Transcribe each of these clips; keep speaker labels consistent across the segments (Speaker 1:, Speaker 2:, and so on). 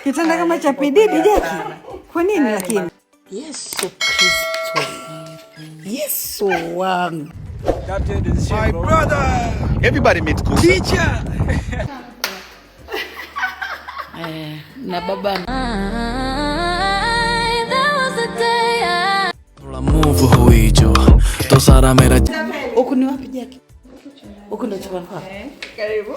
Speaker 1: Kitanda kama cha pididi Jaki. Kwa nini lakini?
Speaker 2: Yesu Kristo. Yesu wangu.
Speaker 3: My brother. Everybody meets Kusa. Teacher.
Speaker 2: Na baba.
Speaker 4: Move huई जो तो सारा मेरा
Speaker 2: Huku ni wapi Jaki? Huku ndo chumbani kwako.
Speaker 1: Karibu.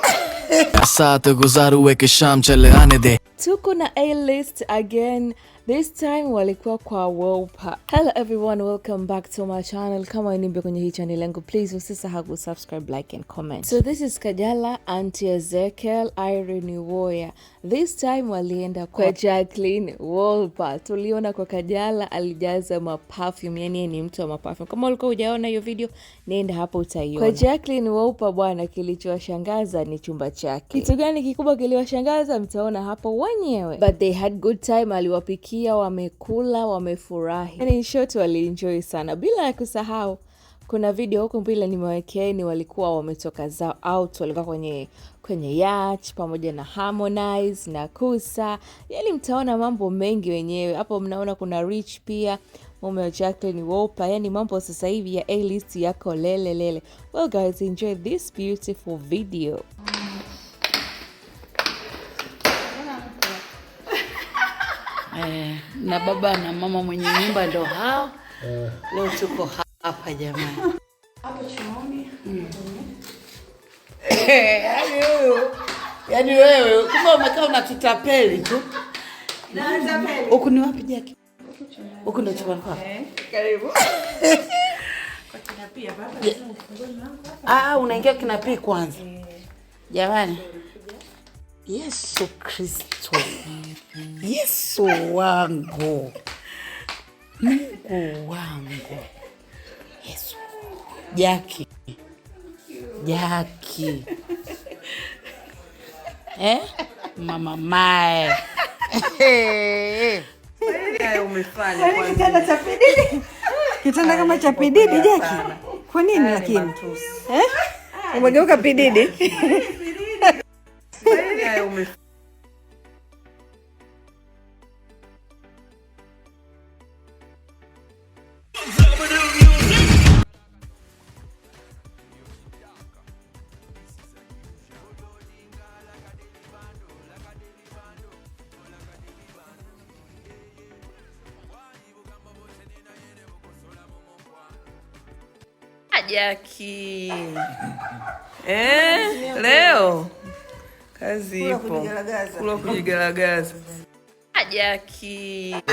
Speaker 4: साथ गुजारू एक शाम चले आने दे.
Speaker 5: Tuko na A-list again. This time walikuwa kwa Wolper. Hello everyone, welcome back to my channel. Kama ni mpya kwenye hii channel yangu, please usisahau kusubscribe, like and comment. So this is Kajala, Auntie Ezekiel, Irene Uwoya. This time walienda kwa Jacqueline Wolper. Tuliona kwa Kajala alijaza maperfume, yani ni mtu wa maperfume. Kama ulikuwa hujaona hiyo video, nenda hapo utaiona. Kwa Jacqueline Wolper bwana, kilichowashangaza ni chumba chake. Kitu gani kikubwa kiliwashangaza mtaona hapo wenyewe. But they had good time, aliwapikia, wamekula, wamefurahi. Yani in short walienjoy sana. Bila ya kusahau kuna video huko mbele nimewekeeni, walikuwa wametoka zao out, walikuwa kwenye yacht pamoja na Harmonize na Kusa. Yani mtaona mambo mengi wenyewe. Hapo mnaona kuna Rich pia, mume wa Jacqueline Wolper. Yani mambo sasa hivi ya A-list yako lele. Well guys, enjoy this beautiful video.
Speaker 2: Na baba na mama mwenye nyumba ndo hao. Leo tuko hapa jamani. Hapo chuoni. Yaani wewe kumbe umekaa unatutapeli tu. Huku ni wapi Jaki? Huku ndo chumbani kwako.
Speaker 1: Karibu.
Speaker 5: Kwa kinapia baba.
Speaker 2: Unaingia kinapia kwanza. Jamani. Yesu Kristo. Yesu wangu. Mungu wangu. Yesu. Jaki. Mama mae.
Speaker 1: Umefanya kwa kitanda cha pididi. Kitanda kama cha pididi Jaki. Kwa nini lakini? Umegeuka pididi.
Speaker 6: Jaki. Leo kazi ipo. Kula kujigaragaza. Jaki.
Speaker 1: Yaani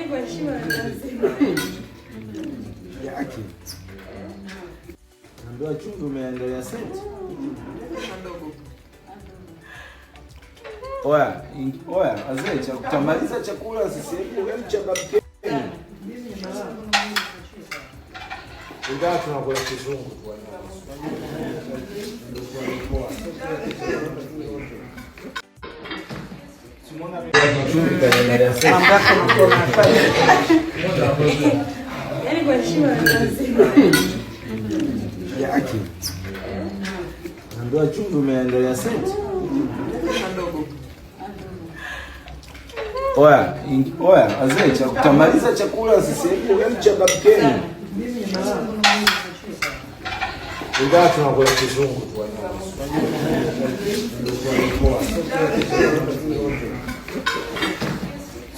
Speaker 1: kwa heshima lazima.
Speaker 3: Jaki. Ndio chungu umeendelea senti. Oya, azee kutamaliza chakula sisi hebu cha babke. Ndio tunakuwa kizungu tu. Simona
Speaker 1: yaani kwa heshima lazima.
Speaker 3: Jaki. Ndio chungu umeendelea senti. Oya, azee kutamaliza chakula sisi hebu cha babkeni. Ndio tunakuwa kizungu tu.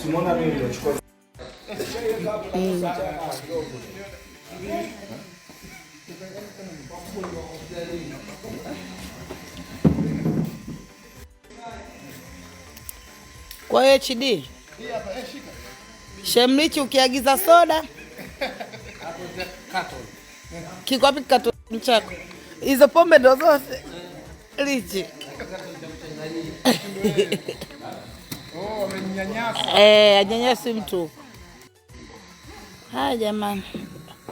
Speaker 3: Simona mimi nachukua.
Speaker 2: Kwa hiyo HD. Shemlichi ukiagiza soda. Kiko wapi katoni chako? Hizo pombe ndo zote. Lichi. Wamenyanyasa. Anyanyasi mtu. Haya jamani.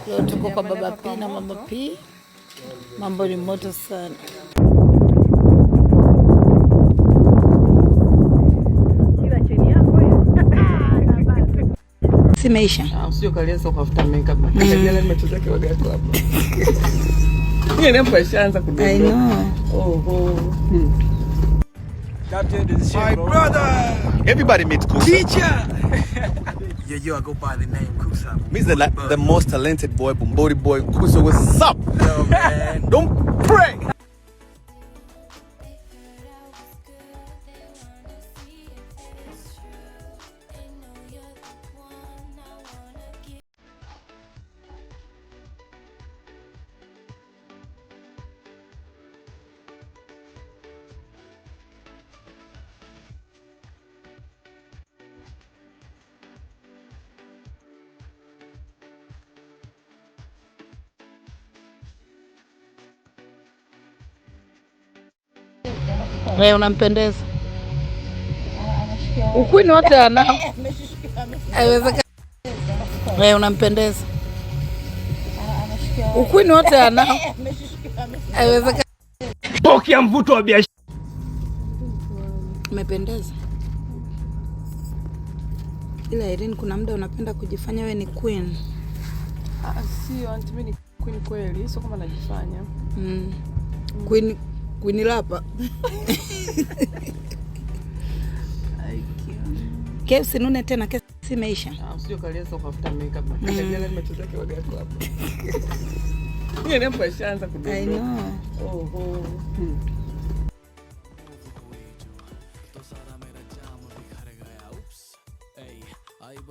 Speaker 2: Leo tuko kwa baba P na mama P. Mambo ni moto sana. Simeisha.
Speaker 6: Usio kalianza kufuta makeup. Kajala nimecheza kwa gari hapo. Yeye nempa shanza kudondoka.
Speaker 1: I know.
Speaker 7: Captain, this is my brother.
Speaker 8: Everybody meets Kusa.
Speaker 7: Teacher. Yo, I go by the name Kusa.
Speaker 8: Me's the most talented boy, Bumbori boy. Kusa, what's up?
Speaker 7: Yo, man.
Speaker 8: Don't pray.
Speaker 2: Wewe unampendeza. Ukwini wote anao. Haiwezekani. Wewe unampendeza. Ukwini wote anao. Haiwezekani.
Speaker 7: Pokea mvuto wa biashara.
Speaker 2: Umependeza. Ila Irene, kuna muda unapenda kujifanya wewe ni queen.
Speaker 6: Sio auntie, mimi ni queen kweli, sio kama najifanya.
Speaker 2: Queen lapa. Kesi nune tena, kesi imeisha.
Speaker 6: Usije kalianza kufuta makeup. Jana nimetoka kwa gari hapo. Yeye nempa shanza kudondoka.
Speaker 2: I know.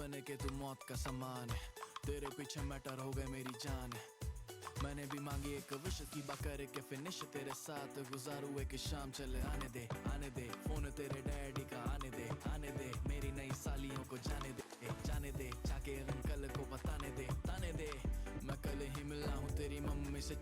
Speaker 4: बने के तू मौत का समान है तेरे पीछे मैटर हो गए मेरी जान है मैंने भी मांगी एक विश की बात करे के फिनिश तेरे साथ गुजारू एक शाम चले आने दे फोन तेरे डैडी का आने दे मेरी नई सालियों को जाने दे जाके अंकल को बताने दे मैं कल ही मिला हूँ तेरी मम्मी से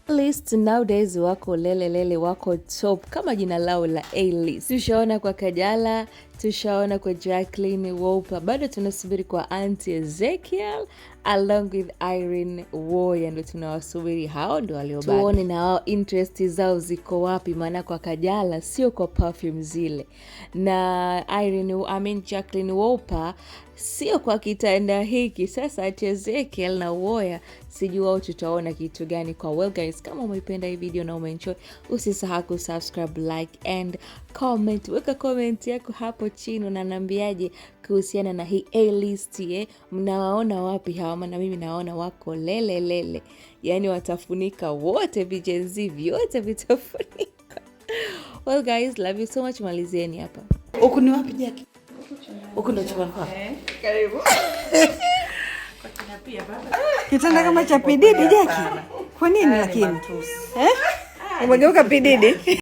Speaker 5: A-list nowadays wako lele wako top kama jina lao la A-list. Tushaona kwa Kajala, tushaona kwa Jacqueline Wolper, bado tunasubiri kwa Auntie Ezekiel along with Irene Uwoya, ndio tunawasubiri hao, ndio waliobaki. Tuone na wao interest zao ziko wapi, maana kwa Kajala sio kwa perfume zile, na Jacqueline Wolper sio kwa kitanda hiki. Sasa Ezekiel na Uwoya sijui wao tutaona kitu gani kwa. Well guys, kama umeipenda hii video na umeenjoy, usisahau kusubscribe, like and comment. Weka comment yako hapo chini, unaniambiaje kuhusiana na hii A-list mnawaona wapi hawa? Maana mimi naona wako lele. Yaani watafunika wote, vijenzi vyote vitafunika. Well guys, love you so much. Malizieni hapa.
Speaker 2: Huku ni wapi Jackie? Huku ndo chumbani kwako.
Speaker 6: Karibu.
Speaker 1: Kitanda kama cha Pididi Jackie. Kwa nini lakini? Umegeuka Pididi?